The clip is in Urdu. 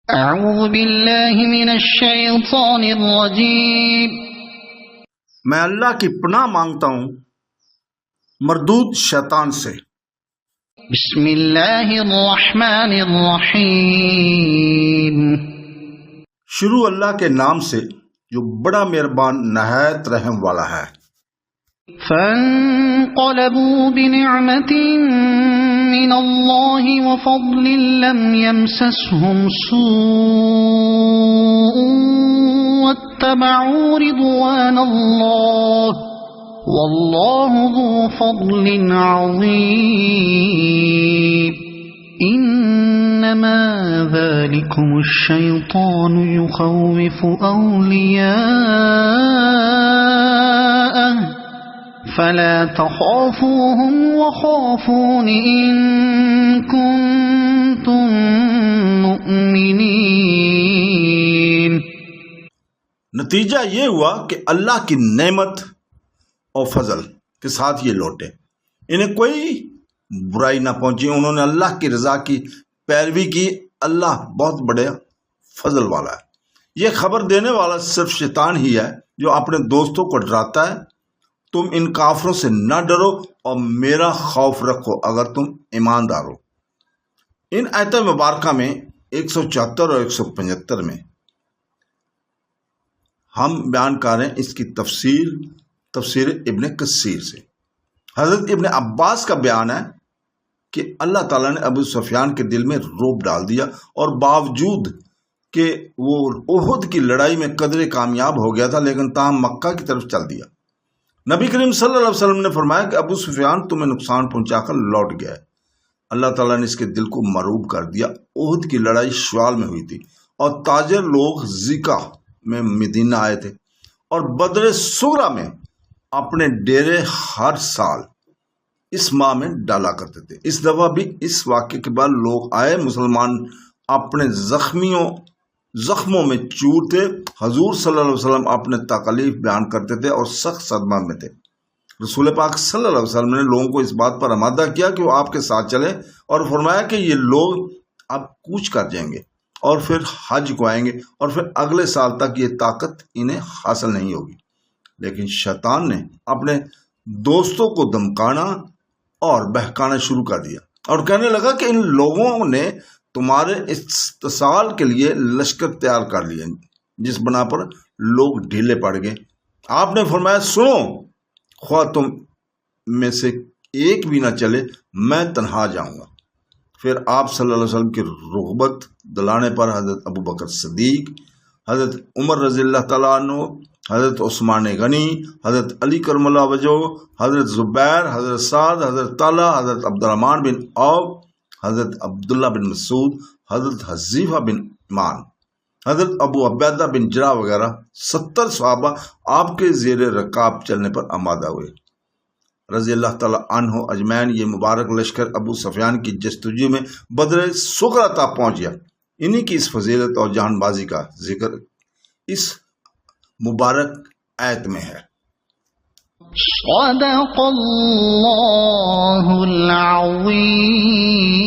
اعوذ باللہ من الشیطان الرجیم۔ میں اللہ کی پناہ مانگتا ہوں مردود شیطان سے۔ بسم اللہ الرحمن الرحیم۔ شروع اللہ کے نام سے جو بڑا مہربان نہایت رحم والا ہے۔ فانقلبوا بنعمت من اللہ وفضل لم يمسسهم سوء واتبعوا رضوان اللہ واللہ ذو فضل عظیم۔ انما ذلكم الشیطان یخوف اولیاءہ فلا تخافوهم وخافون ان کنتم مؤمنین۔ نتیجہ یہ ہوا کہ اللہ کی نعمت اور فضل کے ساتھ یہ لوٹے، انہیں کوئی برائی نہ پہنچی، انہوں نے اللہ کی رضا کی پیروی کی۔ اللہ بہت بڑے فضل والا ہے۔ یہ خبر دینے والا صرف شیطان ہی ہے جو اپنے دوستوں کو ڈراتا ہے تم ان کافروں سے نہ ڈرو اور میرا خوف رکھو اگر تم ایماندار ہو۔ ان آیت مبارکہ میں 174 اور 175 میں ہم بیان کر رہے ہیں اس کی تفسیر ابن کثیر سے۔ حضرت ابن عباس کا بیان ہے کہ اللہ تعالیٰ نے ابو سفیان کے دل میں رعب ڈال دیا اور باوجود کہ وہ احد کی لڑائی میں قدرے کامیاب ہو گیا تھا لیکن تاہم مکہ کی طرف چل دیا۔ نبی کریم صلی اللہ علیہ وسلم نے فرمایا کہ ابو سفیان تمہیں نقصان پہنچا کر لوٹ گیا ہے۔ اللہ تعالیٰ نے اس کے دل کو مرعوب کر دیا۔ احد کی لڑائی شوال میں ہوئی تھی اور تاجر لوگ زیکا میں مدینہ آئے تھے اور بدر صغرا میں اپنے ڈیرے ہر سال اس ماہ میں ڈالا کرتے تھے۔ اس دفعہ بھی اس واقعے کے بعد لوگ آئے، مسلمان اپنے زخموں میں چور تھے۔ حضور صلی اللہ علیہ وسلم اپنے تکالیف بیان کرتے تھے اور سخت صدمہ میں تھے۔ رسول پاک صلی اللہ علیہ وسلم نے لوگوں کو اس بات پر آمادہ کیا کہ وہ آپ کے ساتھ چلے اور فرمایا کہ یہ لوگ اب کوچ کر جائیں گے اور پھر حج کو آئیں گے اور پھر اگلے سال تک یہ طاقت انہیں حاصل نہیں ہوگی۔ لیکن شیطان نے اپنے دوستوں کو دمکانا اور بہکانا شروع کر دیا اور کہنے لگا کہ ان لوگوں نے تمہارے استحصال کے لیے لشکر تیار کر لیا، جس بنا پر لوگ ڈھیلے پڑ گئے۔ آپ نے فرمایا سنو، خواہ تم میں سے ایک بھی نہ چلے میں تنہا جاؤں گا۔ پھر آپ صلی اللہ علیہ وسلم کی رغبت دلانے پر حضرت ابو بکر صدیق، حضرت عمر رضی اللہ تعالیٰ عنہ، حضرت عثمان غنی، حضرت علی کرم اللہ وجہ، حضرت زبیر، حضرت سعد، حضرت طلحہ، حضرت عبد الرحمن بن عوف، حضرت عبداللہ بن مسعود، حضرت حذیفہ بن ایمان، حضرت ابو عبیدہ بن جراح وغیرہ 70 صحابہ آپ کے زیر رکاب چلنے پر آمادہ ہوئے رضی اللہ تعالیٰ عنہ اجمعین۔ یہ مبارک لشکر ابو سفیان کی جستجو میں بدر صغرا تک پہنچ گیا۔ انہی کی اس فضیلت اور جان بازی کا ذکر اس مبارک آیت میں ہے۔ صدق اللہ العظیم۔